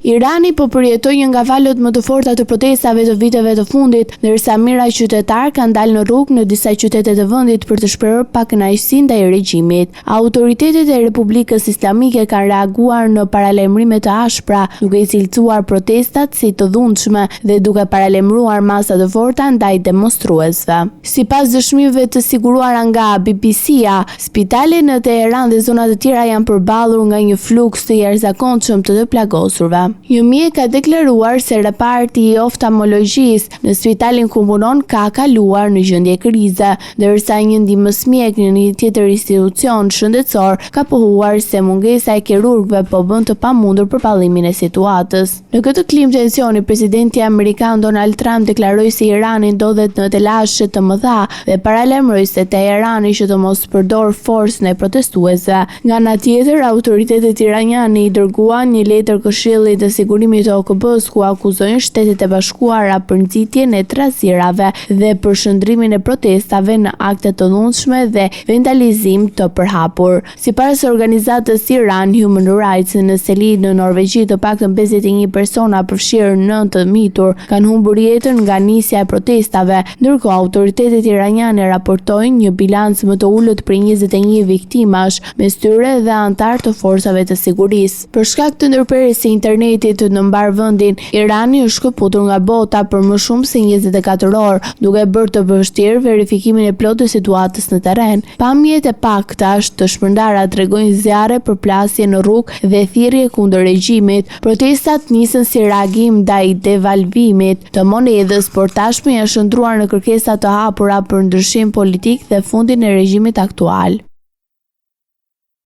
Irani po përjetoi një nga valët më të forta të protestave të viteve të fundit, ndërsa mijëra qytetar kanë dalë në rrugë në disa qytete të vendit për të shprehur pakënaqësi ndaj regjimit. Autoritetet e Republikës Islamike kanë reaguar në paralajmërime të ashpra, duke i cilësuar protestat si të dhunshme dhe duke paralajmëruar masa të forta ndaj demonstruesve. Sipas dëshmive të siguruara nga BBC-ja, spitalet në Teheran dhe zona të tjera janë përballur nga një fluks të jashtëzakonshëm të plagosurve. Një mjek ka deklaruar se reparti i oftalmologjisë në spitalin ku punon ka kaluar në gjendje krize, ndërsa një ndihmës mjek në një tjetër institucion shëndetësor ka pohuar se mungesa e kirurgëve po bën të pamundur përballimin e situatës. Në këtë klim tensioni, presidenti amerikan Donald Trump deklaroi se Irani ndodhet në telashe të mëdha dhe paralajmëroi se Teherani që të mos përdor forcën e protestuesve. Nga ana tjetër, autoritetet iraniane i dërguan një letër Këshillit të Sigurimit të OKB-s ku akuzojnë Shtetet e Bashkuara për nxitjen e trazirave dhe për shndrimin e protestave në akte të dhunshme dhe vandalizim të përhapur. Sipas organizatës Iran Human Rights, në Seli në Norvegji të paktën 51 persona, përfshirë 9 të mitur, kanë humbur jetën nga nisja e protestave, ndërkohë autoritetet iraniane raportojnë një bilanc më të ulët për 21 viktimash, mes tyre dhe antar të forcave të sigurisë. Për shkak të ndërprerjes së internetit në mbar vendin, Irani është shkëputur nga bota për më shumë se 24 orë, duke bërë të vështirë verifikimin e plotë të situatës në terren. Pamjet e pakta të shpërndara tregojnë zjarre, përplasje në rrugë dhe thirrje kundër regjimit. Protestat nisën si reagim ndaj devalvimit të monedhës, por tashmë janë shndruar në kërkesa të hapura për ndryshim politik dhe fundin e regjimit aktual.